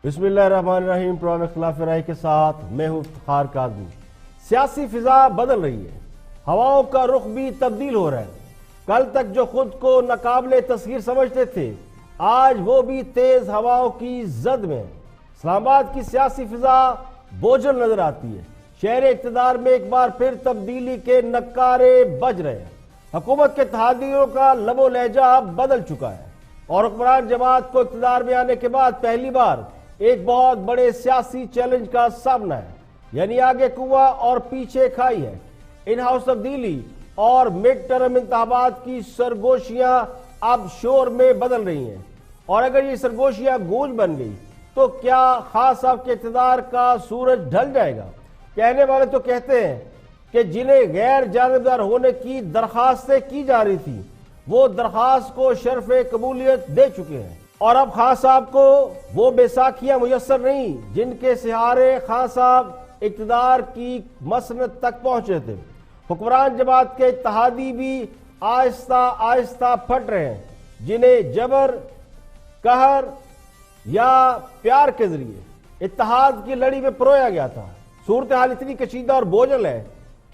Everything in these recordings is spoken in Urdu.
بسم اللہ الرحمن الرحیم۔ پروگرام اختلاف رائے کے ساتھ میں ہوں افتخار کاظمی۔ سیاسی فضا بدل رہی ہے، ہواؤں کا رخ بھی تبدیل ہو رہا ہے۔ کل تک جو خود کو ناقابل تسخیر سمجھتے تھے، آج وہ بھی تیز ہواؤں کی زد میں ہیں۔ اسلام آباد کی سیاسی فضا بوجھل نظر آتی ہے۔ شہر اقتدار میں ایک بار پھر تبدیلی کے نکارے بج رہے ہیں۔ حکومت کے اتحادیوں کا لب و لہجہ بدل چکا ہے اور حکمران جماعت کو اقتدار میں آنے کے بعد پہلی بار ایک بہت بڑے سیاسی چیلنج کا سامنا ہے، یعنی آگے کنواں اور پیچھے کھائی ہے۔ ان ہاؤس تبدیلی اور مڈ ٹرم انتخابات کی سرگوشیاں اب شور میں بدل رہی ہیں، اور اگر یہ سرگوشیاں گونج بن گئی تو کیا خان صاحب کے اقتدار کا سورج ڈھل جائے گا؟ کہنے والے تو کہتے ہیں کہ جنہیں غیر جانبدار ہونے کی درخواستیں کی جا رہی تھی، وہ درخواست کو شرف قبولیت دے چکے ہیں، اور اب خان صاحب کو وہ بیساکھیاں میسر نہیں جن کے سہارے خان صاحب اقتدار کی مسند تک پہنچے تھے۔ حکمران جماعت کے اتحادی بھی آہستہ آہستہ پھٹ رہے ہیں، جنہیں جبر، قہر یا پیار کے ذریعے اتحاد کی لڑی میں پرویا گیا تھا۔ صورتحال اتنی کشیدہ اور بوجھل ہے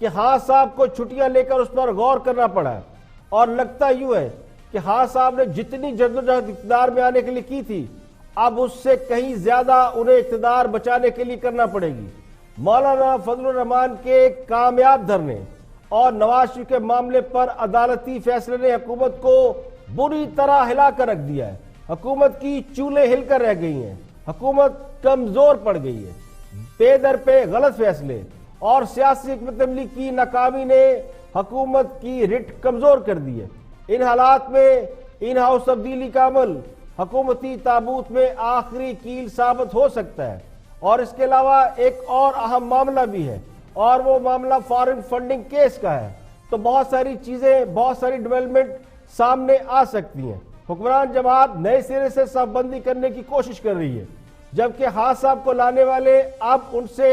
کہ خان صاحب کو چھٹیاں لے کر اس پر غور کرنا پڑا ہے، اور لگتا یوں ہے کہ خان صاحب نے جتنی جدوجہد اقتدار میں آنے کے لیے کی تھی، اب اس سے کہیں زیادہ انہیں اقتدار بچانے کے لیے کرنا پڑے گی۔ مولانا فضل الرحمان کے کامیاب دھرنے اور نواز شریف کے معاملے پر عدالتی فیصلے نے حکومت کو بری طرح ہلا کر رکھ دیا ہے۔ حکومت کی چولیں ہل کر رہ گئی ہیں، حکومت کمزور پڑ گئی ہے۔ پے در پہ غلط فیصلے اور سیاسی حکمت عملی کی ناکامی نے حکومت کی رٹ کمزور کر دی ہے۔ ان حالات میں ان ہاؤس تبدیلی کا عمل حکومتی تابوت میں آخری کیل ثابت ہو سکتا ہے، اور اس کے علاوہ ایک اور اہم معاملہ بھی ہے، اور وہ معاملہ فارن فنڈنگ کیس کا ہے۔ تو بہت ساری چیزیں، بہت ساری ڈیولپمنٹ سامنے آ سکتی ہیں۔ حکمران جماعت نئے سرے سے صف بندی کرنے کی کوشش کر رہی ہے، جبکہ خان صاحب کو لانے والے اب ان سے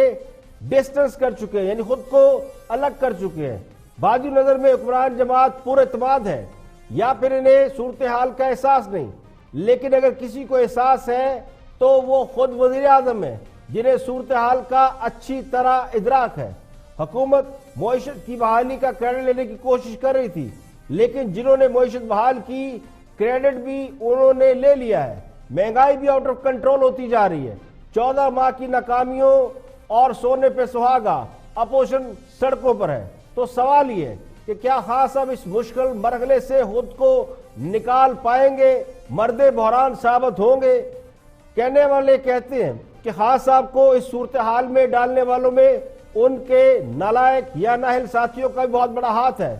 ڈسٹنس کر چکے ہیں، یعنی خود کو الگ کر چکے ہیں۔ بعضی نظر میں حکمران جماعت پر اعتماد ہے، یا پھر انہیں صورتحال کا احساس نہیں، لیکن اگر کسی کو احساس ہے تو وہ خود وزیر اعظم ہے، جنہیں صورتحال کا اچھی طرح ادراک ہے۔ حکومت معیشت کی بحالی کا کریڈٹ لینے کی کوشش کر رہی تھی، لیکن جنہوں نے معیشت بحال کی، کریڈٹ بھی انہوں نے لے لیا ہے۔ مہنگائی بھی آؤٹ آف کنٹرول ہوتی جا رہی ہے۔ 14 ماہ کی ناکامیوں اور سونے پہ سہاگا، اپوزیشن سڑکوں پر ہے۔ تو سوال یہ ہے کہ کیا خان صاحب اس مشکل مرحلے سے خود کو نکال پائیں گے، مرد بحران ثابت ہوں گے؟ کہنے والے کہتے ہیں کہ خان صاحب کو اس صورتحال میں ڈالنے والوں میں ان کے نالائق یا نااہل ساتھیوں کا بھی بہت بڑا ہاتھ ہے۔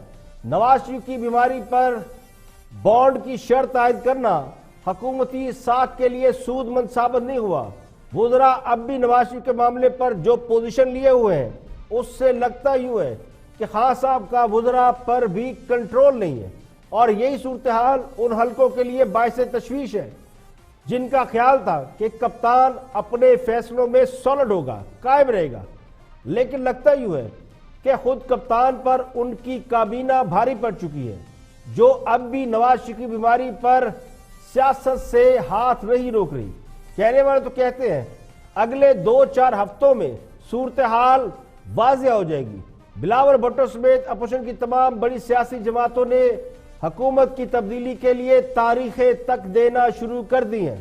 نواز شریف کی بیماری پر بانڈ کی شرط عائد کرنا حکومتی ساکھ کے لیے سود مند ثابت نہیں ہوا۔ وزراء اب بھی نواز شریف کے معاملے پر جو پوزیشن لیے ہوئے ہیں، اس سے لگتا یوں ہے کہ خان صاحب کا وزراء پر بھی کنٹرول نہیں ہے، اور یہی صورتحال ان حلقوں کے لیے باعث تشویش ہے جن کا خیال تھا کہ کپتان اپنے فیصلوں میں سالڈ ہوگا، قائم رہے گا، لیکن لگتا یوں ہے کہ خود کپتان پر ان کی کابینہ بھاری پڑ چکی ہے، جو اب بھی نواز شریف کی بیماری پر سیاست سے ہاتھ نہیں روک رہی۔ کہنے والے تو کہتے ہیں اگلے 2-4 ہفتوں میں صورتحال واضح ہو جائے گی۔ بلاول بھٹو سمیت اپوزیشن کی تمام بڑی سیاسی جماعتوں نے حکومت کی تبدیلی کے لیے تاریخیں تک دینا شروع کر دی ہیں۔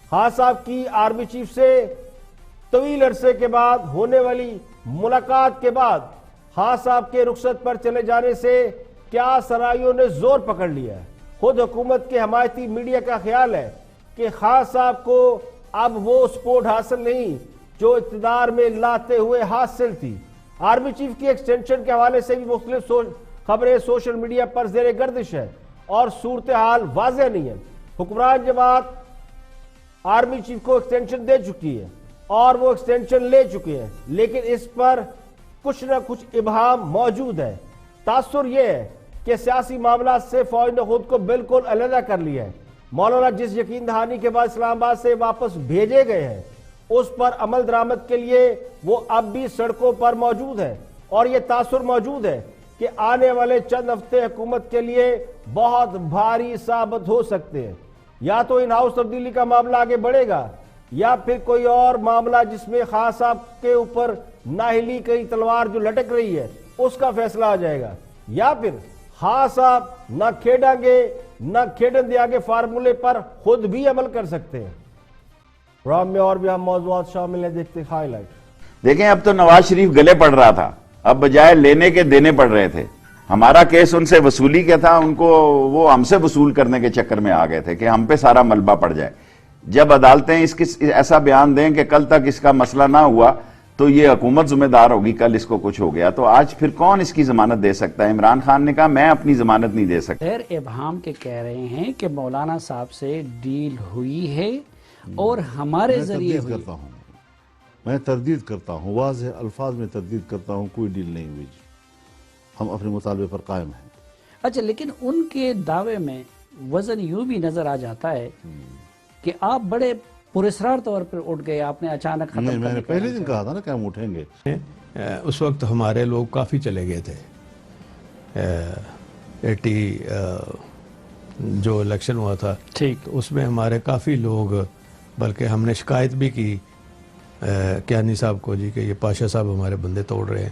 خان صاحب کی آرمی چیف سے طویل عرصے کے بعد ہونے والی ملاقات کے بعد خان صاحب کے رخصت پر چلے جانے سے کیا سرائیوں نے زور پکڑ لیا ہے۔ خود حکومت کے حمایتی میڈیا کا خیال ہے کہ خان صاحب کو اب وہ سپورٹ حاصل نہیں جو اقتدار میں لاتے ہوئے حاصل تھی۔ آرمی چیف کی ایکسٹینشن کے حوالے سے بھی مختلف خبریں سوشل میڈیا پر زیر گردش ہے، اور صورتحال واضح نہیں ہے۔ حکمران جماعت آرمی چیف کو ایکسٹینشن دے چکی ہے اور وہ ایکسٹینشن لے چکے ہیں، لیکن اس پر کچھ نہ کچھ ابہام موجود ہے۔ تاثر یہ ہے کہ سیاسی معاملات سے فوج نے خود کو بالکل علیحدہ کر لیا ہے۔ مولانا جس یقین دہانی کے بعد اسلام آباد سے واپس بھیجے گئے ہیں، اس پر عمل درآمد کے لیے وہ اب بھی سڑکوں پر موجود ہے، اور یہ تاثر موجود ہے کہ آنے والے چند ہفتے حکومت کے لیے بہت بھاری ثابت ہو سکتے ہیں۔ یا تو ان ہاؤس تبدیلی کا معاملہ آگے بڑھے گا، یا پھر کوئی اور معاملہ جس میں خان صاحب کے اوپر نااہلی کی تلوار جو لٹک رہی ہے اس کا فیصلہ آ جائے گا، یا پھر خان صاحب نہ کھیڑیں گے نہ کھیڑن دیا کے فارمولے پر خود بھی عمل کر سکتے ہیں۔ پروگرام میں اور بھی ہم موضوعات شامل ہیں، دیکھتے ہیں ہائی لائٹ۔ دیکھیں اب تو نواز شریف گلے پڑ رہا تھا، اب بجائے لینے کے دینے پڑ رہے تھے۔ ہمارا کیس ان سے وصولی کا تھا، ان کو وہ ہم سے وصول کرنے کے چکر میں آ گئے تھے کہ ہم پہ سارا ملبہ پڑ جائے۔ جب عدالتیں اس کی ایسا بیان دیں کہ کل تک اس کا مسئلہ نہ ہوا تو یہ حکومت ذمہ دار ہوگی، کل اس کو کچھ ہو گیا تو آج پھر کون اس کی ضمانت دے سکتا ہے؟ عمران خان نے کہا میں اپنی ضمانت نہیں دے سکتا۔ خیر ابہام کے کہہ رہے ہیں کہ مولانا صاحب سے ڈیل ہوئی ہے اور ہمارے ذریعے ہوئی۔ میں تردید کرتا ہوں، واضح الفاظ میں تردید کرتا ہوں، کوئی ڈیل نہیں ہوئی جی، ہم اپنے مطالبے پر قائم ہیں۔ اچھا، لیکن ان کے دعوے میں وزن یوں بھی نظر آ جاتا ہے کہ آپ بڑے پراسرار طور پر اٹھ گئے، آپ نے اچانک ختم نہیں، میں نے پہلے دن کہا تھا نا کہ ہم اٹھیں گے۔ اس وقت ہمارے لوگ کافی چلے گئے تھے، 80 جو الیکشن ہوا تھا ٹھیک، تو اس میں ہمارے کافی لوگ، بلکہ ہم نے شکایت بھی کی کیانی صاحب کو جی کہ یہ پاشا صاحب ہمارے بندے توڑ رہے ہیں،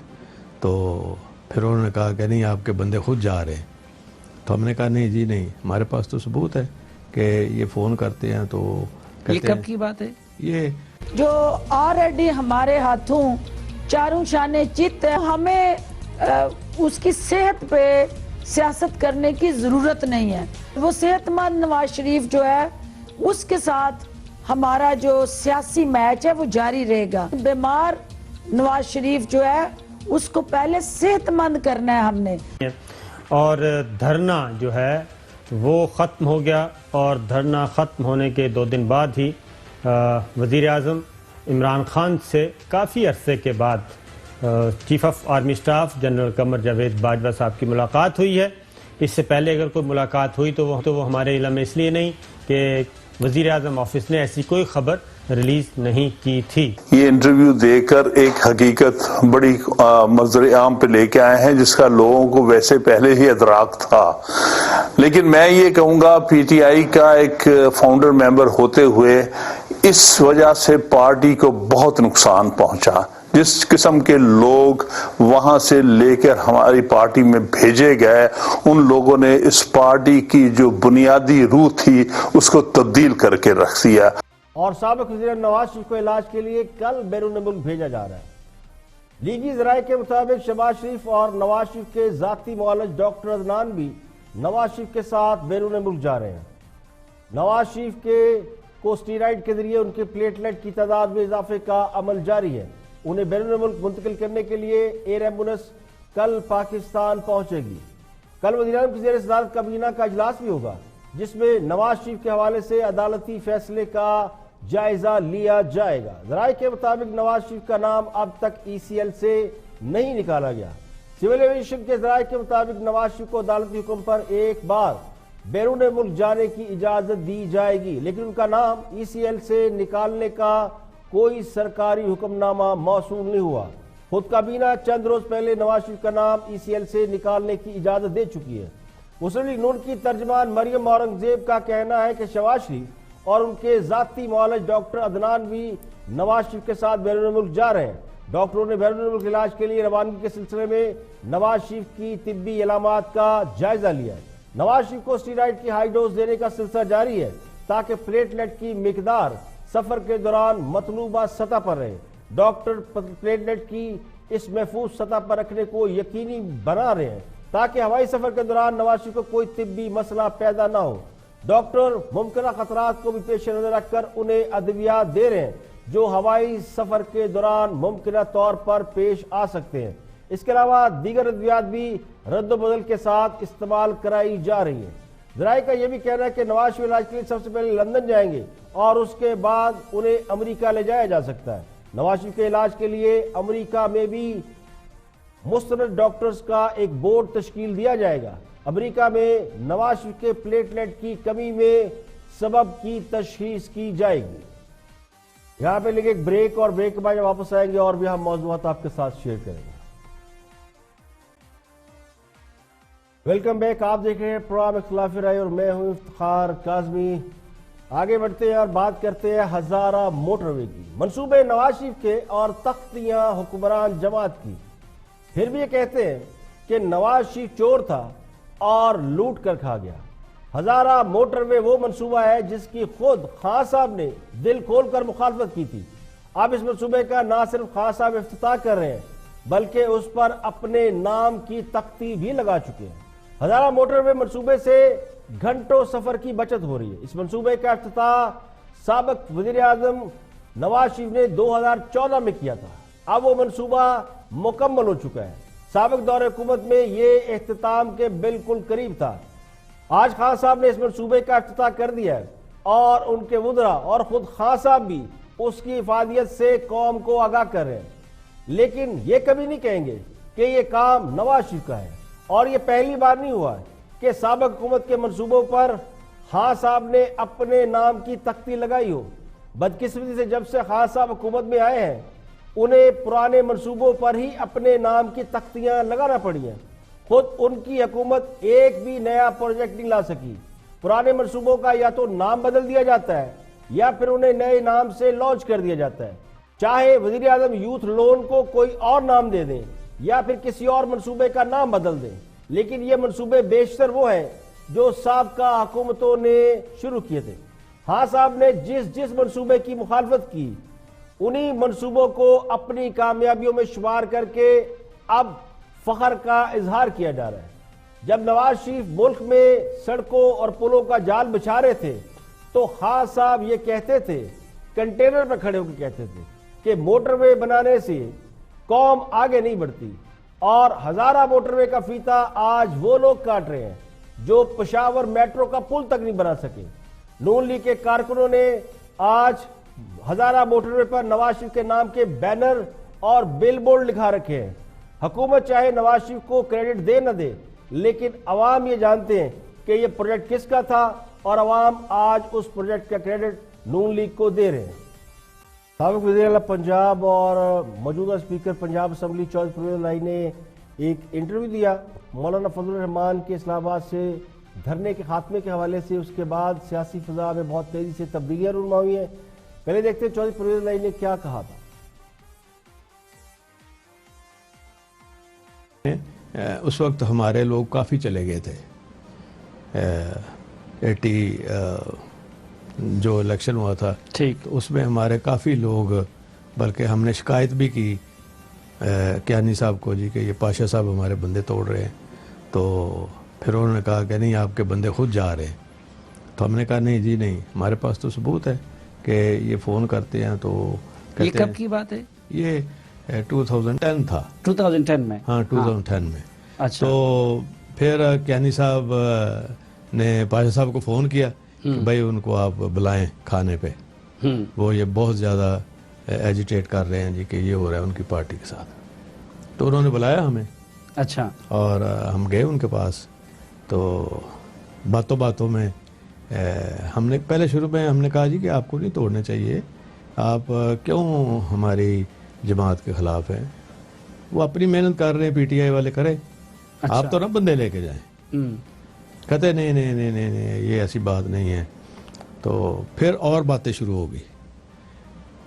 تو پھر انہوں نے کہا کہ نہیں آپ کے بندے خود جا رہے ہیں۔ تو ہم نے کہا نہیں جی نہیں، ہمارے پاس تو ثبوت ہے کہ یہ فون کرتے ہیں تو یہ کب کی بات ہے؟ یہ جو آلریڈی ہمارے ہاتھوں چاروں شانے چت ہے، ہمیں اس کی صحت پہ سیاست کرنے کی ضرورت نہیں ہے۔ وہ صحت مند نواز شریف جو ہے اس کے ساتھ ہمارا جو سیاسی میچ ہے وہ جاری رہے گا۔ بیمار نواز شریف جو ہے اس کو پہلے صحت مند کرنا ہے ہم نے۔ اور دھرنا جو ہے وہ ختم ہو گیا، اور دھرنا ختم ہونے کے 2 دن بعد ہی وزیر اعظم عمران خان سے کافی عرصے کے بعد chief of army staff general Qamar Javed Bajwa صاحب کی ملاقات ہوئی ہے۔ اس سے پہلے اگر کوئی ملاقات ہوئی تو وہ ہمارے علم میں اس لیے نہیں کہ وزیر اعظم آفس نے ایسی کوئی خبر ریلیز نہیں کی تھی۔ یہ انٹرویو دے کر ایک حقیقت بڑی منظر عام پہ لے کے آئے ہیں جس کا لوگوں کو ویسے پہلے ہی ادراک تھا، لیکن میں یہ کہوں گا پی ٹی آئی کا ایک فاؤنڈر ممبر ہوتے ہوئے اس وجہ سے پارٹی کو بہت نقصان پہنچا۔ جس قسم کے لوگ وہاں سے لے کر ہماری پارٹی میں بھیجے گئے، ان لوگوں نے اس پارٹی کی جو بنیادی روح تھی اس کو تبدیل کر کے رکھ دیا۔ اور سابق وزیر نواز شریف کو علاج کے لیے کل بیرون ملک بھیجا جا رہا ہے۔ لیگی ذرائع کے مطابق شہباز شریف اور نواز شریف کے ذاتی معالج ڈاکٹر عدنان بھی نواز شریف کے ساتھ بیرون ملک جا رہے ہیں۔ نواز شریف کے اسٹیرائڈ کے ذریعے ان کے پلیٹلیٹ کی تعداد میں اضافے کا عمل جاری ہے۔ انہیں بیرون ملک منتقل کرنے کے لیے ایئر ایمبولینس کل پاکستان پہنچے گی۔ کل وزیر اعظم کی زیر صدارت کابینہ کا اجلاس بھی ہوگا جس میں نواز شریف کے حوالے سے عدالتی فیصلے کا جائزہ لیا جائے گا۔ ذرائع کے مطابق نواز شریف کا نام اب تک ای سی ایل سے نہیں نکالا گیا۔ سول ایویشن کے ذرائع کے مطابق نواز شریف کو عدالتی حکم پر ایک بار بیرون ملک جانے کی اجازت دی جائے گی، لیکن ان کا نام ای سی ایل سے نکالنے کا کوئی سرکاری حکم نامہ موصول نہیں ہوا۔ خود کابینہ چند روز پہلے نواز شریف کا نام ای سی ایل سے نکالنے کی اجازت دے چکی ہے۔ مسلم لیگ نون کی ترجمان مریم اورنگزیب کا کہنا ہے کہ شہباز شریف اور ان کے ذاتی معالج ڈاکٹر عدنان بھی نواز شریف کے ساتھ بیرون ملک جا رہے ہیں۔ ڈاکٹروں نے بیرون ملک علاج کے لیے روانگی کے سلسلے میں نواز شریف کی طبی علامات کا جائزہ لیا ہے۔ نواز شریف کو اسٹیرائڈ کی ہائی ڈوز دینے کا سلسلہ جاری ہے تاکہ پلیٹلیٹ کی مقدار سفر کے دوران مطلوبہ سطح پر رہے۔ ڈاکٹر پلیٹلیٹ کی اس محفوظ سطح پر رکھنے کو یقینی بنا رہے ہیں تاکہ ہوائی سفر کے دوران نواز شریف کو کوئی طبی مسئلہ پیدا نہ ہو۔ ڈاکٹر ممکنہ خطرات کو بھی پیش نظر رکھ کر انہیں ادویات دے رہے ہیں جو ہوائی سفر کے دوران ممکنہ طور پر پیش آ سکتے ہیں۔ اس کے علاوہ دیگر ادویات بھی رد و بدل کے ساتھ استعمال کرائی جا رہی ہیں۔ ذرائع کا یہ بھی کہنا ہے کہ نواز شریف علاج کے لیے سب سے پہلے لندن جائیں گے اور اس کے بعد انہیں امریکہ لے جایا جا سکتا ہے۔ نواز شریف کے علاج کے لیے امریکہ میں بھی مستند ڈاکٹرز کا ایک بورڈ تشکیل دیا جائے گا۔ امریکہ میں نواز شریف کے پلیٹلیٹ کی کمی میں سبب کی تشخیص کی جائے گی۔ یہاں پہ لگے ایک بریک، اور بریک کے بعد واپس آئیں گے اور بھی ہم موضوعات آپ کے ساتھ شیئر کریں گے۔ ویلکم بیک، آپ دیکھ رہے ہیں پروگرام اختلاف رائے اور میں ہوں افتخار کاظمی۔ آگے بڑھتے ہیں اور بات کرتے ہیں ہزارہ موٹر وے کی۔ منصوبے نواز شریف کے اور تختیاں حکمران جماعت کی۔ پھر بھی یہ کہتے ہیں کہ نواز شریف چور تھا اور لوٹ کر کھا گیا۔ ہزارہ موٹر وے وہ منصوبہ ہے جس کی خود خان صاحب نے دل کھول کر مخالفت کی تھی۔ اب اس منصوبے کا نہ صرف خان صاحب افتتاح کر رہے ہیں بلکہ اس پر اپنے نام کی تختی بھی لگا چکے ہیں۔ ہزارہ موٹر وے منصوبے سے گھنٹوں سفر کی بچت ہو رہی ہے۔ اس منصوبے کا افتتاح سابق وزیر اعظم نواز شریف نے 2014 میں کیا تھا۔ اب وہ منصوبہ مکمل ہو چکا ہے۔ سابق دور حکومت میں یہ اختتام کے بالکل قریب تھا۔ آج خان صاحب نے اس منصوبے کا افتتاح کر دیا ہے اور ان کے وزراء اور خود خان صاحب بھی اس کی افادیت سے قوم کو آگاہ کر رہے ہیں، لیکن یہ کبھی نہیں کہیں گے کہ یہ کام نواز شریف کا ہے۔ اور یہ پہلی بار نہیں ہوا کہ سابق حکومت کے منصوبوں پر خان صاحب نے اپنے نام کی تختی لگائی ہو۔ بدقسمتی سے جب سے خان صاحب حکومت میں آئے ہیں انہیں پرانے منصوبوں پر ہی اپنے نام کی تختیاں لگانا پڑی ہیں۔ خود ان کی حکومت ایک بھی نیا پروجیکٹ نہیں لا سکی۔ پرانے منصوبوں کا یا تو نام بدل دیا جاتا ہے یا پھر انہیں نئے نام سے لانچ کر دیا جاتا ہے۔ چاہے وزیر اعظم یوتھ لون کو کوئی اور نام دے دیں یا پھر کسی اور منصوبے کا نام بدل دیں، لیکن یہ منصوبے بیشتر وہ ہیں جو سابقہ حکومتوں نے شروع کیے تھے۔ خان صاحب نے جس منصوبے کی مخالفت کی انہی منصوبوں کو اپنی کامیابیوں میں شمار کر کے اب فخر کا اظہار کیا جا رہا ہے۔ جب نواز شریف ملک میں سڑکوں اور پلوں کا جال بچھا رہے تھے تو خان صاحب یہ کہتے تھے، کنٹینر پر کھڑے ہو کے کہتے تھے کہ موٹر وے بنانے سے قوم آگے نہیں بڑھتی، اور ہزارہ موٹر وے کا فیتا آج وہ لوگ کاٹ رہے ہیں جو پشاور میٹرو کا پل تک نہیں بنا سکے۔ نون لیگ کے کارکنوں نے آج ہزارہ موٹر وے پر نواز شریف کے نام کے بینر اور بل بورڈ لکھا رکھے ہیں۔ حکومت چاہے نواز شریف کو کریڈٹ دے نہ دے، لیکن عوام یہ جانتے ہیں کہ یہ پروجیکٹ کس کا تھا، اور عوام آج اس پروجیکٹ کا کریڈٹ نون لیگ کو دے رہے ہیں۔ سابق وزیر اعلیٰ پنجاب اور موجودہ اسپیکر پنجاب اسمبلی چودھری پرویز الہی نے ایک انٹرویو دیا مولانا فضل الرحمان کے اسلام آباد سے دھرنے کے خاتمے کے حوالے سے۔ اس کے بعد سیاسی فضا میں بہت تیزی سے تبدیلیاں رونما ہوئی ہیں۔ پہلے دیکھتے ہیں چودھری پرویز الہی نے کیا کہا تھا۔ اس وقت ہمارے لوگ کافی چلے گئے تھے۔ 80 جو الیکشن ہوا تھا تو اس میں ہمارے کافی لوگ، بلکہ ہم نے شکایت بھی کی کیانی صاحب کو جی کہ یہ پاشا صاحب ہمارے بندے توڑ رہے ہیں، تو پھر انہوں نے کہا کہ نہیں آپ کے بندے خود جا رہے ہیں۔ تو ہم نے کہا نہیں جی نہیں، ہمارے پاس تو ثبوت ہے کہ یہ فون کرتے ہیں۔ تو یہ کب کی بات ہے؟ یہ 2010 تھا۔ 2010 میں؟ ہاں 2010 میں۔ اچھا۔ تو پھر کیانی صاحب نے پاشا صاحب کو فون کیا کہ بھائی ان کو آپ بلائیں کھانے پہ، وہ یہ بہت زیادہ ایجیٹیٹ کر رہے ہیں جی کہ یہ ہو رہا ہے ان کی پارٹی کے ساتھ۔ تو انہوں نے بلایا ہمیں۔ اچھا۔ اور ہم گئے ان کے پاس، تو باتوں باتوں میں ہم نے پہلے شروع میں ہم نے کہا جی کہ آپ کو نہیں توڑنے چاہیے، آپ کیوں ہماری جماعت کے خلاف ہیں؟ وہ اپنی محنت کر رہے ہیں، پی ٹی آئی والے کریں، آپ تو نہ بندے لے کے جائیں۔ کہتے نہیں نہیں نہیں نہیں نہیں یہ ایسی بات نہیں ہے۔ تو پھر اور باتیں شروع ہو گئی۔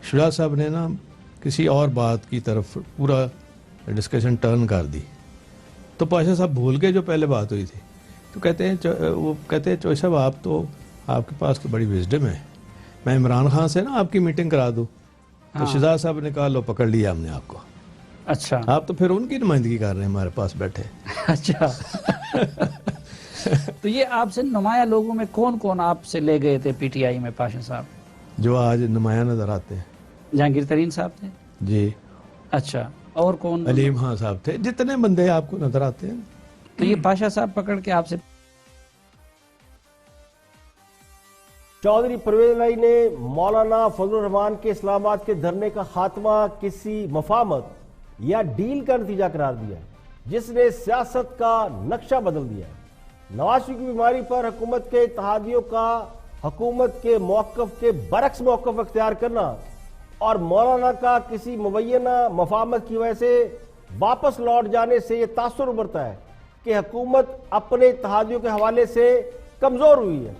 شجاع صاحب نے نا کسی اور بات کی طرف پورا ڈسکشن ٹرن کر دی، تو پاشا صاحب بھول کے جو پہلے بات ہوئی تھی، تو کہتے ہیں وہ کہتے ہیں چوہی صاحب آپ کے پاس تو بڑی وزڈم ہے، میں عمران خان سے نا آپ کی میٹنگ کرا دوں۔ تو شجاع صاحب نے کہا لو پکڑ لیا ہم نے آپ کو۔ اچھا، آپ تو پھر ان کی نمائندگی کر رہے ہیں ہمارے پاس بیٹھے۔ اچھا۔ تو یہ آپ سے نمایاں لوگوں میں کون کون آپ سے لے گئے تھے پی ٹی آئی میں پاشا صاحب؟ جو آج نمایاں نظر آتے ہیں جہانگیر ترین صاحب تھے؟ جی۔ اچھا، اور کون؟ علیم خان صاحب تھے، جتنے بندے آپ کو نظر آتے ہیں۔ تو یہ پاشا صاحب پکڑ کے آپ سے چودھری پرویز الہی نے مولانا فضل الرحمان کے اسلام آباد کے دھرنے کا خاتمہ کسی مفاہمت یا ڈیل کا نتیجہ قرار دیا جس نے سیاست کا نقشہ بدل دیا۔ نواز شریف کی بیماری پر حکومت کے اتحادیوں کا حکومت کے موقف کے برعکس موقف اختیار کرنا اور مولانا کا کسی مبینہ مفاہمت کی وجہ سے واپس لوٹ جانے سے یہ تاثر ابھرتا ہے کہ حکومت اپنے اتحادیوں کے حوالے سے کمزور ہوئی ہے۔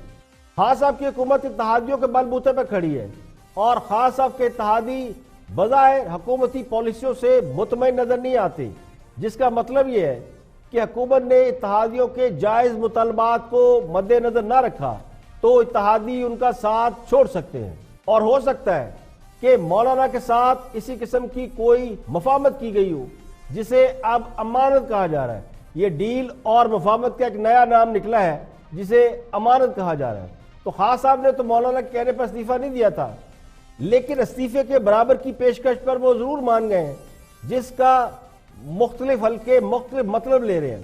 خان صاحب کی حکومت اتحادیوں کے بل بوتے پہ کھڑی ہے اور خان صاحب کے اتحادی بظاہر حکومتی پالیسیوں سے مطمئن نظر نہیں آتے، جس کا مطلب یہ ہے کہ حکومت نے اتحادیوں کے جائز مطالبات کو مد نظر نہ رکھا تو اتحادی ان کا ساتھ چھوڑ سکتے ہیں، اور ہو سکتا ہے کہ مولانا کے ساتھ اسی قسم کی کوئی مفاہمت کی گئی ہو جسے اب امانت کہا جا رہا ہے۔ یہ ڈیل اور مفاہمت کا ایک نیا نام نکلا ہے جسے امانت کہا جا رہا ہے۔ تو خان صاحب نے تو مولانا کے کہنے پر استعفیٰ نہیں دیا تھا، لیکن استعفے کے برابر کی پیشکش پر وہ ضرور مان گئے ہیں، جس کا مختلف حلقے مختلف مطلب لے رہے ہیں۔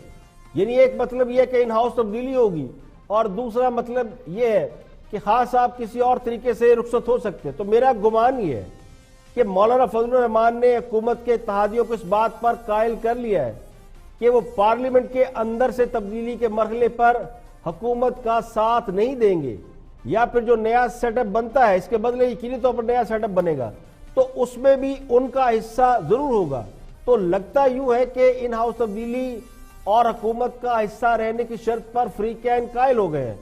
یعنی ایک مطلب یہ ہے کہ ان ہاؤس تبدیلی ہوگی، اور دوسرا مطلب یہ ہے کہ خان صاحب کسی اور طریقے سے رخصت ہو سکتے ہیں۔ تو میرا گمان یہ ہے کہ مولانا فضل الرحمان نے حکومت کے اتحادیوں کو اس بات پر قائل کر لیا ہے کہ وہ پارلیمنٹ کے اندر سے تبدیلی کے مرحلے پر حکومت کا ساتھ نہیں دیں گے، یا پھر جو نیا سیٹ اپ بنتا ہے اس کے بدلے یقینی طور پر نیا سیٹ اپ بنے گا تو اس میں بھی ان کا حصہ ضرور ہوگا۔ تو لگتا یوں ہے کہ ان ہاؤس تبدیلی اور حکومت کا حصہ رہنے کی شرط پر فریقین قائل ہو گئے ہیں،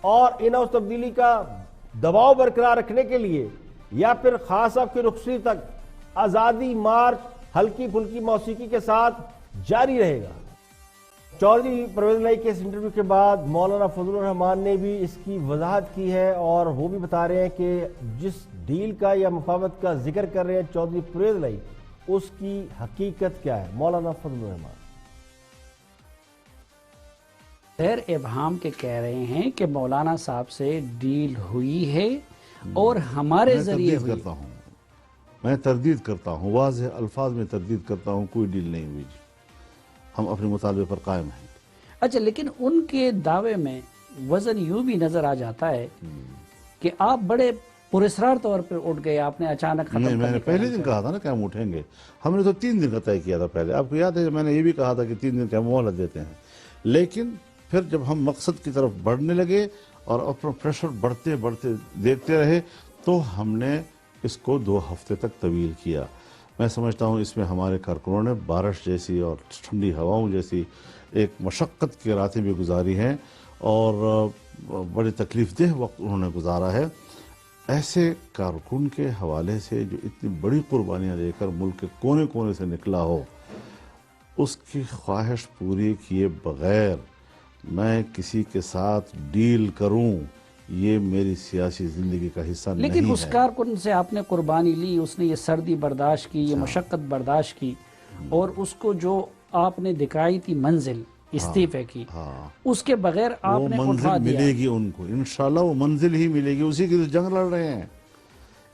اور ان ہاؤس تبدیلی کا دباؤ برقرار رکھنے کے لیے یا پھر خان صاحب کی رخصتی تک آزادی مارچ ہلکی پھلکی موسیقی کے ساتھ جاری رہے گا۔ چودھری پرویز الہی کے اس انٹرویو کے بعد مولانا فضل الرحمان نے بھی اس کی وضاحت کی ہے، اور وہ بھی بتا رہے ہیں کہ جس ڈیل کا یا مفاہمت کا ذکر کر رہے ہیں چودھری پرویز الہی، اس کی حقیقت کیا ہے۔ مولانا فضل الرحمان خیر ابہام کے کہہ رہے ہیں کہ مولانا صاحب سے ڈیل ہوئی ہے اور ہمارے ذریعے ہوئی۔ میں تردید کرتا ہوں، واضح الفاظ میں تردید کرتا ہوں، کوئی ڈیل نہیں ہوئی جی، ہم اپنے مطالبے پر قائم ہیں۔ اچھا، لیکن ان کے دعوے میں وزن یوں بھی نظر آ جاتا ہے کہ آپ بڑے پراسرار طور پر اٹھ گئے، آپ نے اچانک ختم نہیں، میں نے پہلے دن کہا تھا نا کہ ہم اٹھیں گے، ہم نے تو 3 دن کا طے کیا تھا پہلے، آپ کو یاد ہے میں نے یہ بھی کہا تھا کہ 3 دن کا مہلت دیتے ہیں، لیکن پھر جب ہم مقصد کی طرف بڑھنے لگے اور اپنا پریشر بڑھتے بڑھتے دیکھتے رہے تو ہم نے اس کو 2 ہفتے تک طویل کیا۔ میں سمجھتا ہوں اس میں ہمارے کارکنوں نے بارش جیسی اور ٹھنڈی ہواؤں جیسی ایک مشقت کی راتیں بھی گزاری ہیں، اور بڑی تکلیف دہ وقت انہوں نے گزارا ہے۔ ایسے کارکن کے حوالے سے جو اتنی بڑی قربانیاں دے کر ملک کے کونے کونے سے نکلا ہو، اس کی خواہش پوری کیے بغیر میں کسی کے ساتھ ڈیل کروں، یہ میری سیاسی زندگی کا حصہ نہیں ہے۔ لیکن اس کارکن سے آپ نے قربانی لی، اس نے یہ سردی برداشت کی، یہ مشقت برداشت کی، اور اس کو جو آپ نے دکھائی تھی منزل استعفے کی، اس کے بغیر آپ نے وہ اٹھا منزل دیا۔ ملے گی ان کو، انشاءاللہ وہ منزل ہی ملے گی، اسی کی تو جنگ لڑ رہے ہیں۔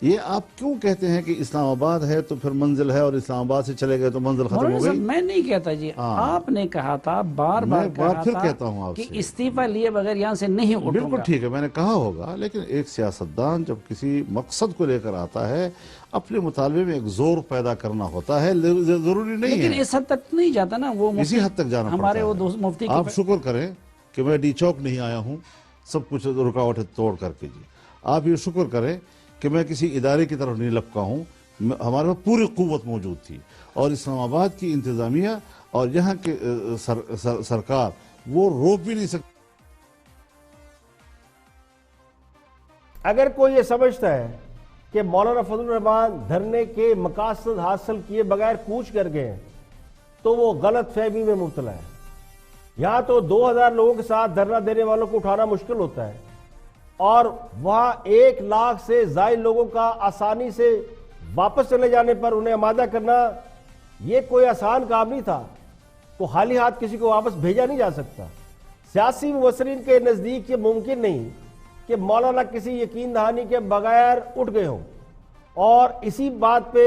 یہ آپ کیوں کہتے ہیں کہ اسلام آباد ہے تو پھر منزل ہے، اور اسلام آباد سے چلے گئے تو منزل ختم مولانا ہو صاحب گئی؟ میں نہیں کہتا جی، آپ نے کہا تھا بار بار میں بار پھر کہا کہتا ہوں تھا آپ کہ سے، استعفیٰ لیے بغیر یہاں سے نہیں اٹھوں بالکل گا۔ ٹھیک ہے، میں نے کہا ہوگا، لیکن ایک سیاستدان جب کسی مقصد کو لے کر آتا ہے اپنے مطالبے میں ایک زور پیدا کرنا ہوتا ہے، ضروری نہیں لیکن ہے اس حد تک نہیں جاتا نا وہ مفتی، اسی حد تک جانا ہمارے وہ پڑتا ہے۔ مفتی آپ شکر کریں کہ میں ڈی چوک نہیں آیا ہوں سب کچھ رکاوٹیں توڑ کر کے جی، آپ یہ شکر کریں کہ میں کسی ادارے کی طرف نہیں لپکا ہوں، ہمارے پاس پوری قوت موجود تھی، اور اسلام آباد کی انتظامیہ اور یہاں کے سرکار وہ روک بھی نہیں سکتی۔ اگر کوئی یہ سمجھتا ہے کہ مولانا فضل الرحمان دھرنے کے مقاصد حاصل کیے بغیر کوچ کر گئے ہیں تو وہ غلط فہمی میں مبتلا ہے۔ یہاں تو 2000 لوگوں کے ساتھ دھرنا دینے والوں کو اٹھانا مشکل ہوتا ہے، اور وہاں 1 لاکھ سے زائد لوگوں کا آسانی سے واپس چلے جانے پر انہیں آمادہ کرنا یہ کوئی آسان کام نہیں تھا۔ تو خالی ہاتھ کسی کو واپس بھیجا نہیں جا سکتا۔ سیاسی مبصرین کے نزدیک یہ ممکن نہیں کہ مولانا کسی یقین دہانی کے بغیر اٹھ گئے ہوں، اور اسی بات پہ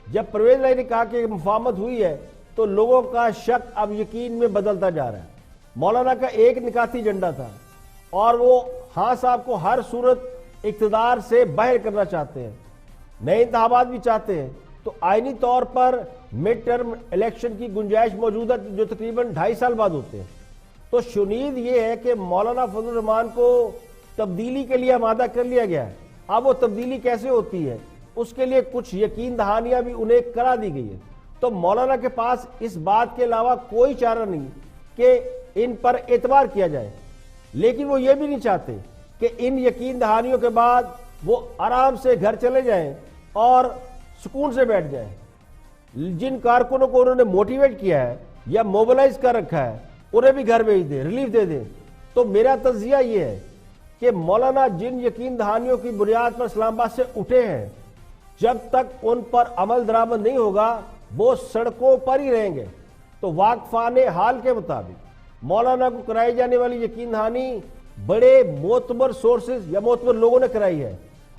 جب پرویز الہی نے کہا کہ مفاہمت ہوئی ہے تو لوگوں کا شک اب یقین میں بدلتا جا رہا ہے۔ مولانا کا ایک نکاتی ایجنڈا تھا، اور وہ خان صاحب کو ہر صورت اقتدار سے باہر کرنا چاہتے ہیں، نئے انتخابات بھی چاہتے ہیں، تو آئینی طور پر مڈ ٹرم الیکشن کی گنجائش موجود ہے جو تقریباً 2.5 سال بعد ہوتے ہیں۔ تو شنید یہ ہے کہ مولانا فضل الرحمان کو تبدیلی کے لیے آمادہ کر لیا گیا ہے۔ اب وہ تبدیلی کیسے ہوتی ہے اس کے لیے کچھ یقین دہانیاں بھی انہیں کرا دی گئی ہے۔ تو مولانا کے پاس اس بات کے علاوہ کوئی چارہ نہیں کہ ان پر اعتبار کیا جائے، لیکن وہ یہ بھی نہیں چاہتے کہ کہ ان یقین دہانیوں کے بعد وہ آرام سے گھر چلے جائیں اور سکون سے بیٹھ جائیں. جن کارکنوں کو انہوں نے موٹیویٹ کیا ہے یا موبلائز کر رکھا ہے انہیں بھی گھر بھیج دیں, ریلیف دے دیں. تو میرا تجزیہ یہ ہے کہ مولانا جن یقین دہانیوں کی بنیاد پر اسلام آباد سے اٹھے ہیں, جب تک ان پر عمل درآمد نہیں ہوگا وہ سڑکوں پر ہی رہیں گے. تو واقفان حال کے مطابق مولانا کو کرائی جانے والی یقین دہانی بڑے معتبر سورسز یا معتبر لوگوں نے کرائی ہے,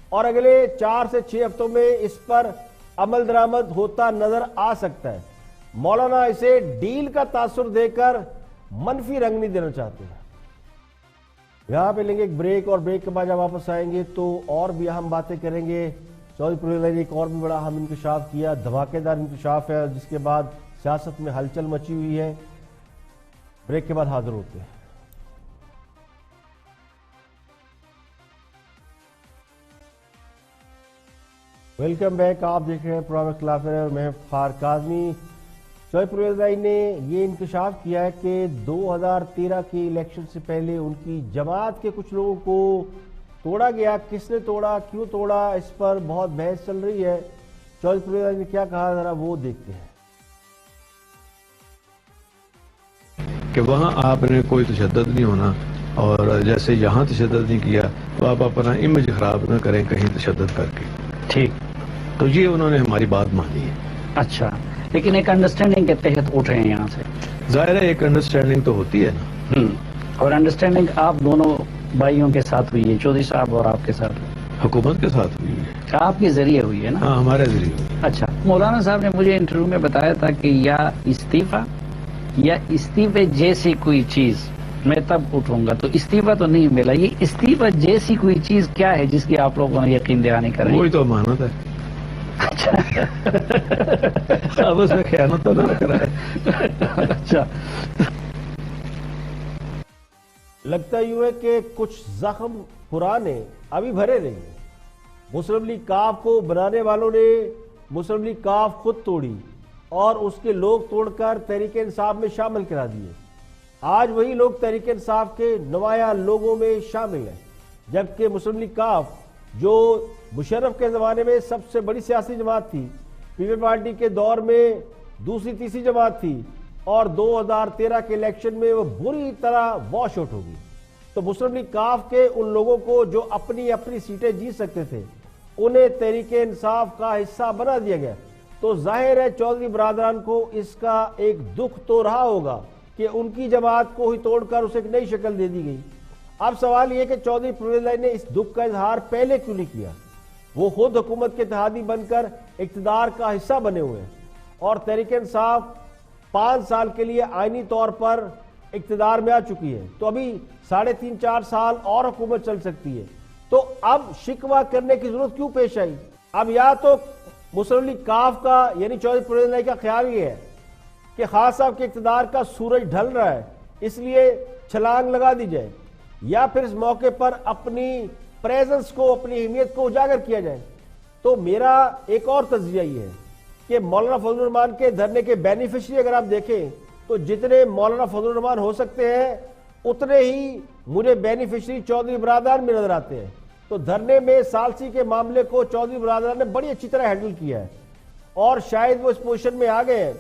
اور اگلے 4 سے 6 ہفتوں میں اس پر عمل درآمد ہوتا نظر آ سکتا ہے. مولانا اسے ڈیل کا تاثر دے کر منفی رنگ نہیں دینا چاہتے ہیں. یہاں پہ لیں گے ایک بریک, اور بریک کے بعد جب واپس آئیں گے تو اور بھی اہم باتیں کریں گے. چودھری پرویز الہی نے ایک اور بھی بڑا اہم انکشاف کیا, دھماکے دار انکشاف ہے, جس کے بعد سیاست میں ہلچل مچی ہوئی ہے. بریک کے بعد حاضر ہوتے ہیں. Welcome back. آپ دیکھ رہے ہیں پروگرام اختلاف رائے اور میں افتخار کاظمی. چودھری پرویز الہی نے یہ انکشاف کیا ہے کہ 2013 کے الیکشن سے پہلے ان کی جماعت کے کچھ لوگوں کو توڑا گیا. کس نے توڑا, کیوں توڑا, اس پر بہت بحث چل رہی ہے. چودھری پرویز الہی نے کیا کہا, ذرا وہ دیکھتے ہیں. کہ وہاں آپ نے کوئی تشدد نہیں ہونا, اور جیسے یہاں تشدد نہیں کیا تو آپ اپنا امیج خراب نہ کریں کہیں تشدد کر کے. ٹھیک, تو یہ انہوں نے ہماری بات مانی ہے. اچھا, لیکن ایک انڈرسٹینڈنگ کے تحت اٹھ رہے ہیں یہاں سے. ظاہر ہے ایک انڈرسٹینڈنگ تو ہوتی ہے نا, اور انڈرسٹینڈنگ آپ دونوں بھائیوں کے ساتھ ہوئی ہے, چودھری صاحب اور آپ کے ساتھ, حکومت کے ساتھ ہوئی ہے, آپ کے ذریعے ہوئی ہے نا. ہاں ہمارے ذریعے ہوئی. اچھا, مولانا صاحب نے مجھے انٹرویو میں بتایا تھا کہ یا استعفیٰ یا استعفے جیسی کوئی چیز میں تب اٹھوں گا, تو استعفیٰ تو نہیں ملا. یہ استعفیٰ جیسی کوئی چیز کیا ہے جس کی آپ لوگوں نے یقین دہانی کریں؟ وہی تو امانت ہے. اب اس میں خیانت تو نہ رکھ رہا ہے. اچھا, لگتا یوں ہے کہ کچھ زخم پرانے ابھی بھرے رہیں گے. مسلم لیگ کاف کو بنانے والوں نے مسلم لیگ کاف خود توڑی اور اس کے لوگ توڑ کر تحریک انصاف میں شامل کرا دیے. آج وہی لوگ تحریک انصاف کے نمایاں لوگوں میں شامل ہیں, جبکہ مسلم لیگ کاف جو مشرف کے زمانے میں سب سے بڑی سیاسی جماعت تھی, پیپلز پارٹی کے دور میں دوسری تیسری جماعت تھی, اور 2013 کے الیکشن میں وہ بری طرح واش آؤٹ ہوگی. تو مسلم لیگ کاف کے ان لوگوں کو جو اپنی اپنی سیٹیں جیت سکتے تھے انہیں تحریک انصاف کا حصہ بنا دیا گیا. تو ظاہر ہے چودھری برادران کو اس کا ایک دکھ تو رہا ہوگا کہ ان کی جماعت کو ہی توڑ کر اسے ایک نئی شکل دے دی گئی. اب سوال یہ کہ چودھری پرویز الہی نے اس دکھ کا اظہار پہلے کیوں نہیں کیا؟ وہ خود حکومت کے اتحادی بن کر اقتدار کا حصہ بنے ہوئے ہیں, اور تحریک انصاف 5 سال کے لیے آئینی طور پر اقتدار میں آ چکی ہے. تو ابھی 3.5-4 سال اور حکومت چل سکتی ہے. تو اب شکوہ کرنے کی ضرورت کیوں پیش آئی؟ اب یا تو مسلم لیگ کاف کا یعنی چودھری پرویز الہی کا خیال یہ ہے کہ خان صاحب کے اقتدار کا سورج ڈھل رہا ہے اس لیے چھلانگ لگا دی جائے, یا پھر اس موقع پر اپنی پریزنس کو, اپنی اہمیت کو اجاگر کیا جائے. تو میرا ایک اور تجزیہ یہ ہے کہ مولانا فضل الرحمان کے دھرنے کے بینیفیشری اگر آپ دیکھیں تو جتنے مولانا فضل الرحمان ہو سکتے ہیں اتنے ہی مجھے بینیفیشری چودھری برادران میں نظر آتے ہیں. تو دھرنے میں ثالثی کے معاملے کو چودھری برادران نے بڑی اچھی طرح ہینڈل کیا ہے, اور شاید وہ اس پوزیشن میں آ گئے ہیں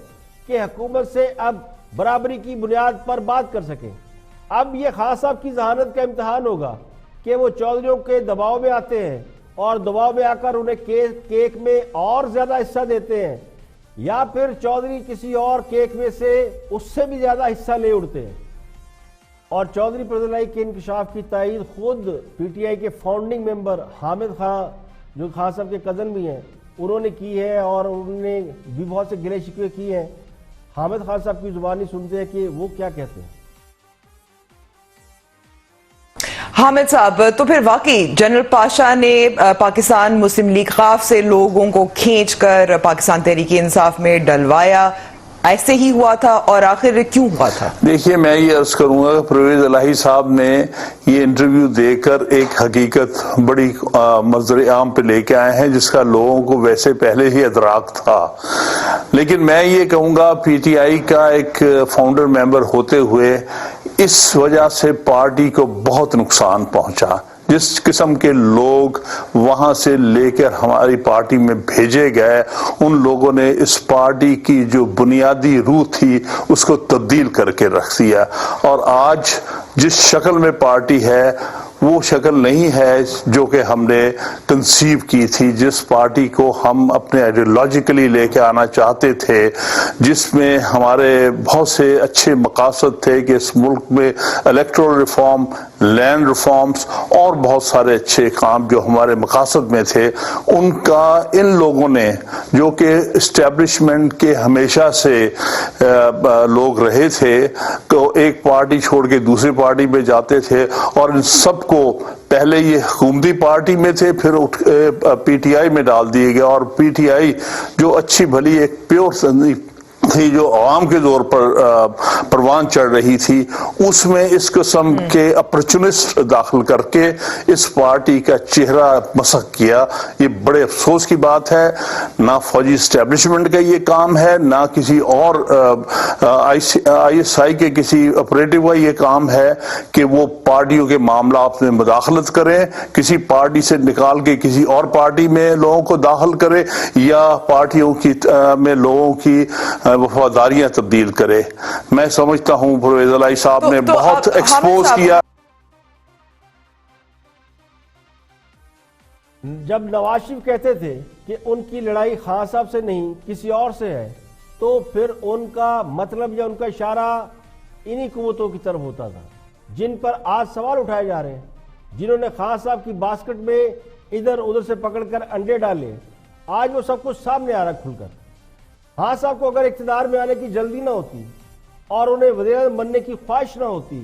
کہ حکومت سے اب برابری کی بنیاد پر بات کر سکیں. اب یہ خان صاحب کی ذہانت کا امتحان ہوگا کہ وہ چودھریوں کے دباؤ میں آتے ہیں اور دباؤ میں آ کر انہیں کیک میں اور زیادہ حصہ دیتے ہیں, یا پھر چودھری کسی اور کیک میں سے اس سے بھی زیادہ حصہ لے اڑتے ہیں. اور چودھری پرویز الہی کے انکشاف کی تائید خود پی ٹی آئی کے فاؤنڈنگ ممبر حامد خان, جو خان صاحب کے کزن بھی ہیں, انہوں نے کی ہے, اور انہوں نے بھی بہت سے گلے شکوے کیے ہیں. حامد خان صاحب کی زبانی سنتے ہیں کہ وہ کیا کہتے ہیں. حامد صاحب, تو پھر واقعی جنرل پاشا نے پاکستان مسلم لیگ کاف سے لوگوں کو کھینچ کر پاکستان تحریک انصاف میں ڈلوایا, ایسے ہی ہوا تھا, اور آخر کیوں ہوا تھا؟ دیکھیے, میں یہ عرض کروں گا کہ پرویز الہی صاحب نے یہ انٹرویو دے کر ایک حقیقت بڑی منظر عام پہ لے کے آئے ہیں جس کا لوگوں کو ویسے پہلے ہی ادراک تھا. لیکن میں یہ کہوں گا پی ٹی آئی کا ایک فاؤنڈر ممبر ہوتے ہوئے اس وجہ سے پارٹی کو بہت نقصان پہنچا. جس قسم کے لوگ وہاں سے لے کر ہماری پارٹی میں بھیجے گئے، ان لوگوں نے اس پارٹی کی جو بنیادی روح تھی اس کو تبدیل کر کے رکھ دیا، اور آج جس شکل میں پارٹی ہے وہ شکل نہیں ہے جو کہ ہم نے کنسیو کی تھی، جس پارٹی کو ہم اپنے آئیڈیالوجیکلی لے کے آنا چاہتے تھے، جس میں ہمارے بہت سے اچھے مقاصد تھے کہ اس ملک میں الیکٹورل ریفارم، لینڈ ریفارمز اور بہت سارے اچھے کام جو ہمارے مقاصد میں تھے، ان کا ان لوگوں نے جو کہ اسٹیبلشمنٹ کے ہمیشہ سے لوگ رہے تھے، تو ایک پارٹی چھوڑ کے دوسری پارٹی میں جاتے تھے، اور ان سب کو پہلے یہ حکومتی پارٹی میں تھے، پھر پی ٹی آئی میں ڈال دیے گئے، اور پی ٹی آئی جو اچھی بھلی ایک پیور تھی جو عوام کے دور پر پروان چڑھ رہی تھی، اس میں اس قسم کے اپرچونسٹ داخل کر کے اس پارٹی کا چہرہ مسخ کیا۔ یہ بڑے افسوس کی بات ہے، نہ فوجی اسٹیبلشمنٹ کا یہ کام ہے، نہ کسی اور آئی ایس آئی کے کسی آپریٹو کا یہ کام ہے کہ وہ پارٹیوں کے معاملات میں مداخلت کریں، کسی پارٹی سے نکال کے کسی اور پارٹی میں لوگوں کو داخل کرے، یا پارٹیوں کی میں لوگوں کی وفاداریاں تبدیل کرے۔ میں سمجھتا ہوں پرویز الہی صاحب نے بہت ایکسپوز کیا۔ جب نواز شریف کہتے تھے کہ ان کی لڑائی خان صاحب سے نہیں کسی اور سے ہے، تو پھر ان کا مطلب یا ان کا اشارہ انہی قوتوں کی طرف ہوتا تھا جن پر آج سوال اٹھائے جا رہے ہیں، جنہوں نے خان صاحب کی باسکٹ میں ادھر ادھر سے پکڑ کر انڈے ڈالے۔ آج وہ سب کچھ سامنے آ رہا کھل کر۔ خان صاحب کو اگر اقتدار میں آنے کی جلدی نہ ہوتی اور انہیں وزیر اعظم بننے کی خواہش نہ ہوتی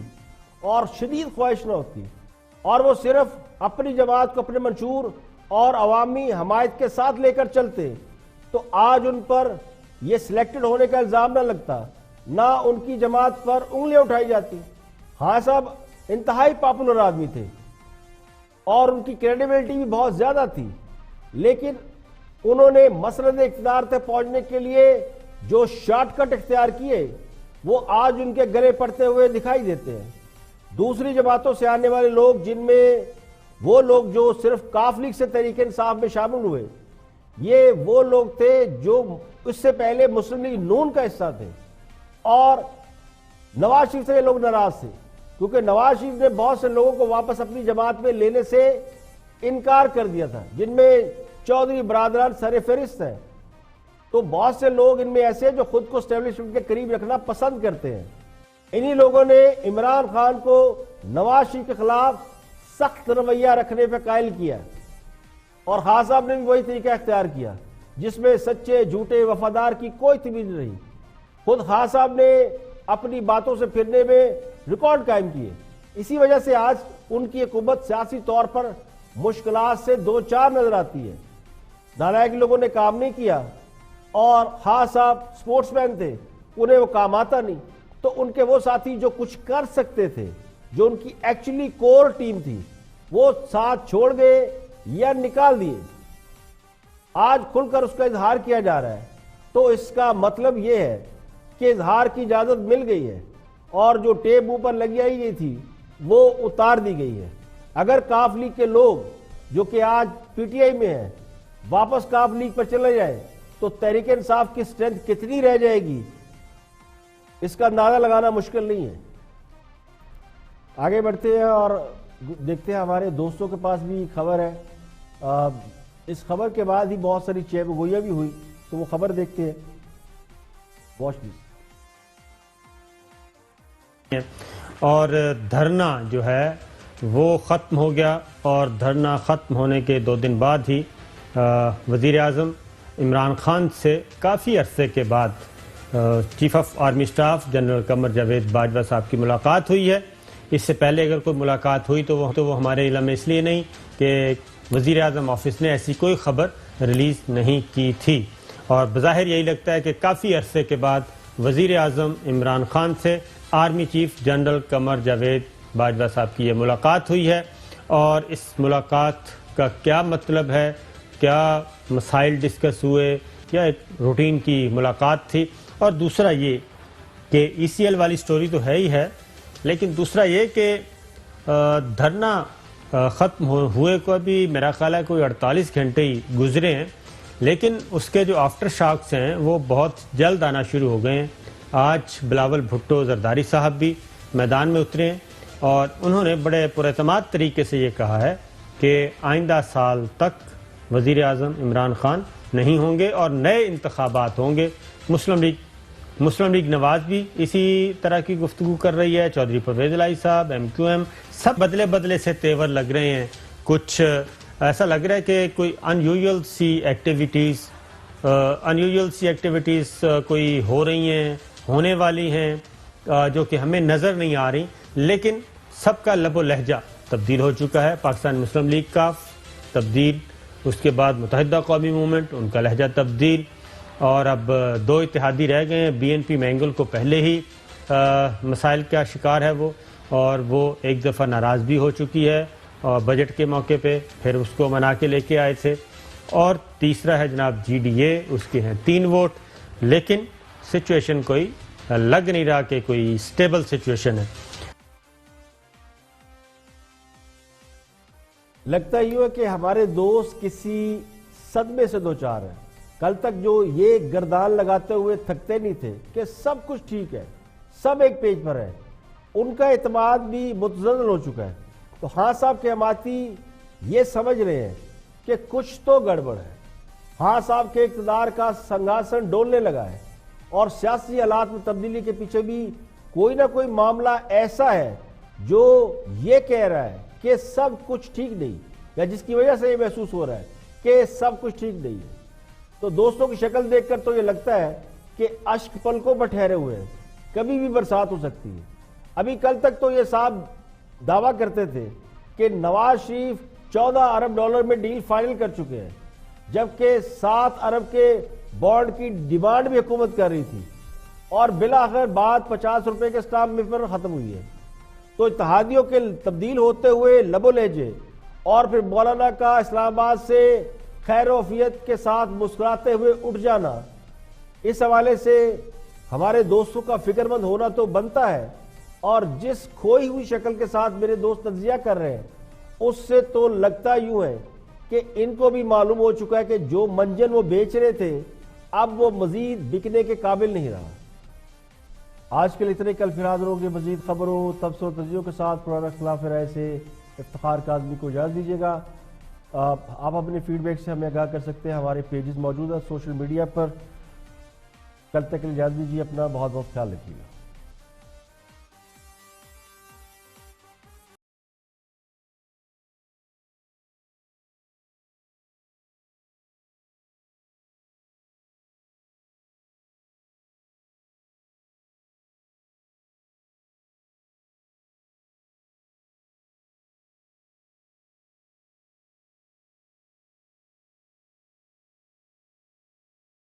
اور شدید خواہش نہ ہوتی، اور وہ صرف اپنی جماعت کو اپنے منشور اور عوامی حمایت کے ساتھ لے کر چلتے، تو آج ان پر یہ سلیکٹڈ ہونے کا الزام نہ لگتا، نہ ان کی جماعت پر انگلیاں اٹھائی جاتی۔ خان صاحب انتہائی پاپولر آدمی تھے اور ان کی کریڈیبلٹی بھی بہت زیادہ تھی، لیکن انہوں نے مسند اقتدار تک پہنچنے کے لیے جو شارٹ کٹ اختیار کیے وہ آج ان کے گلے پڑتے ہوئے دکھائی دیتے ہیں۔ دوسری جماعتوں سے آنے والے لوگ، جن میں وہ لوگ جو صرف کاف لیگ سے تحریک انصاف میں شامل ہوئے، یہ وہ لوگ تھے جو اس سے پہلے مسلم لیگ نون کا حصہ تھے، اور نواز شریف سے یہ لوگ ناراض تھے کیونکہ نواز شریف نے بہت سے لوگوں کو واپس اپنی جماعت میں لینے سے انکار کر دیا تھا، جن میں چودھری برادران سر فہرست ہیں۔ تو بہت سے لوگ ان میں ایسے جو خود کو اسٹیبلشمنٹ کے قریب رکھنا پسند کرتے ہیں۔ انہی لوگوں نے عمران خان کو نواز شریف کے خلاف سخت رویہ رکھنے پہ قائل کیا، اور خان صاحب نے بھی وہی طریقہ اختیار کیا جس میں سچے جھوٹے وفادار کی کوئی تمیز نہیں۔ خود خان صاحب نے اپنی باتوں سے پھرنے میں ریکارڈ قائم کیے۔ اسی وجہ سے آج ان کی حکومت سیاسی طور پر مشکلات سے دو چار نظر آتی ہے۔ نالائق لوگوں نے کام نہیں کیا، اور خان صاحب سپورٹس مین تھے، انہیں وہ کام آتا نہیں، تو ان کے وہ ساتھی جو کچھ کر سکتے تھے، جو ان کی ایکچولی کور ٹیم تھی، وہ ساتھ چھوڑ گئے یا نکال دیے۔ آج کھل کر اس کا اظہار کیا جا رہا ہے، تو اس کا مطلب یہ ہے کہ اظہار کی اجازت مل گئی ہے، اور جو ٹیپ اوپر لگی آئی گئی تھی وہ اتار دی گئی ہے۔ اگر کاف لیگ کے لوگ جو کہ آج پی ٹی آئی میں ہیں واپس کاف لیگ پر چلے جائیں، تو تحریک انصاف کی سٹرینتھ کتنی رہ جائے گی اس کا اندازہ لگانا مشکل نہیں ہے۔ آگے بڑھتے ہیں اور دیکھتے ہیں، ہمارے دوستوں کے پاس بھی خبر ہے۔ اس خبر کے بعد ہی بہت ساری چیب گوئیاں بھی ہوئی، تو وہ خبر دیکھتے ہیں۔ Watch please. اور دھرنا جو ہے وہ ختم ہو گیا، اور دھرنا ختم ہونے کے 2 دن بعد ہی وزیر اعظم عمران خان سے کافی عرصے کے بعد chief of army staff general Qamar Javed Bajwa صاحب کی ملاقات ہوئی ہے۔ اس سے پہلے اگر کوئی ملاقات ہوئی تو وہ ہمارے علم میں اس لیے نہیں کہ وزیر اعظم آفس نے ایسی کوئی خبر ریلیز نہیں کی تھی، اور بظاہر یہی لگتا ہے کہ کافی عرصے کے بعد وزیر اعظم عمران خان سے army chief general Qamar Javed Bajwa صاحب کی یہ ملاقات ہوئی ہے، اور اس ملاقات کا کیا مطلب ہے، کیا مسائل ڈسکس ہوئے، یا ایک روٹین کی ملاقات تھی۔ اور دوسرا یہ کہ ای سی ایل والی سٹوری تو ہے ہی ہے، لیکن دوسرا یہ کہ دھرنا ختم ہوئے کو ابھی میرا خیال ہے کوئی 48 گھنٹے ہی گزرے ہیں، لیکن اس کے جو آفٹر شاکس ہیں وہ بہت جلد آنا شروع ہو گئے ہیں۔ آج بلاول بھٹو زرداری صاحب بھی میدان میں اترے ہیں اور انہوں نے بڑے پراعتماد طریقے سے یہ کہا ہے کہ آئندہ سال تک وزیر اعظم عمران خان نہیں ہوں گے اور نئے انتخابات ہوں گے۔ مسلم لیگ نواز بھی اسی طرح کی گفتگو کر رہی ہے، چودھری پرویز الہی صاحب، MQM، سب بدلے سے تیور لگ رہے ہیں۔ کچھ ایسا لگ رہا ہے کہ کوئی انیوژل سی ایکٹیویٹیز کوئی ہو رہی ہیں، ہونے والی ہیں، جو کہ ہمیں نظر نہیں آ رہی، لیکن سب کا لب و لہجہ تبدیل ہو چکا ہے۔ پاکستان مسلم لیگ کا تبدیل، اس کے بعد متحدہ قومی موومنٹ، ان کا لہجہ تبدیل، اور اب 2 اتحادی رہ گئے ہیں۔ BNP مینگل کو پہلے ہی مسائل کا شکار ہے وہ، اور وہ ایک دفعہ ناراض بھی ہو چکی ہے اور بجٹ کے موقع پہ پھر اس کو منا کے لے کے آئے تھے۔ اور تیسرا ہے جناب GDA، اس کے ہیں 3 ووٹ، لیکن سچویشن کوئی لگ نہیں رہا کہ کوئی سٹیبل سچویشن ہے۔ لگتا یوں ہے کہ ہمارے دوست کسی صدمے سے دوچار ہیں۔ کل تک جو یہ گردان لگاتے ہوئے تھکتے نہیں تھے کہ سب کچھ ٹھیک ہے، سب ایک پیج پر ہے، ان کا اعتماد بھی متزلزل ہو چکا ہے۔ تو خان صاحب کے حمایتی یہ سمجھ رہے ہیں کہ کچھ تو گڑبڑ ہے۔ خان صاحب کے اقتدار کا سنگھاسن ڈولنے لگا ہے اور سیاسی حالات میں تبدیلی کے پیچھے بھی کوئی نہ کوئی معاملہ ایسا ہے جو یہ کہہ رہا ہے کہ سب کچھ ٹھیک نہیں، یا جس کی وجہ سے یہ محسوس ہو رہا ہے کہ سب کچھ ٹھیک نہیں ہے۔ تو دوستوں کی شکل دیکھ کر تو یہ لگتا ہے کہ اشک پلکوں پر ٹھہرے ہوئے ہیں، کبھی بھی برسات ہو سکتی ہے۔ ابھی کل تک تو یہ صاحب دعویٰ کرتے تھے کہ نواز شریف 14 ارب ڈالر میں ڈیل فائنل کر چکے ہیں، جبکہ 7 ارب کے بانڈ کی ڈیمانڈ بھی حکومت کر رہی تھی، اور بالآخر بات 50 روپے کے اسٹامپ میں پر ختم ہوئی ہے۔ تو اتحادیوں کے تبدیل ہوتے ہوئے لب و لہجے، اور پھر مولانا کا اسلام آباد سے خیر و عافیت کے ساتھ مسکراتے ہوئے اٹھ جانا، اس حوالے سے ہمارے دوستوں کا فکر مند ہونا تو بنتا ہے۔ اور جس کھوئی ہوئی شکل کے ساتھ میرے دوست تجزیہ کر رہے ہیں، اس سے تو لگتا یوں ہے کہ ان کو بھی معلوم ہو چکا ہے کہ جو منجن وہ بیچ رہے تھے اب وہ مزید بکنے کے قابل نہیں رہا۔ آج کے لیے اتنے، کل پھر حاضر ہوں گے مزید خبروں، تبصروں، تجزیوں کے ساتھ۔ پرانا خلاف رائے سے افتخار کاظمی کو اجازت دیجیے گا۔ آپ اپنے فیڈ بیک سے ہمیں آگاہ کر سکتے ہیں، ہمارے پیجز موجود ہیں سوشل میڈیا پر۔ کل تک کے لیے اجازت دیجیے، اپنا بہت بہت خیال رکھیے گا۔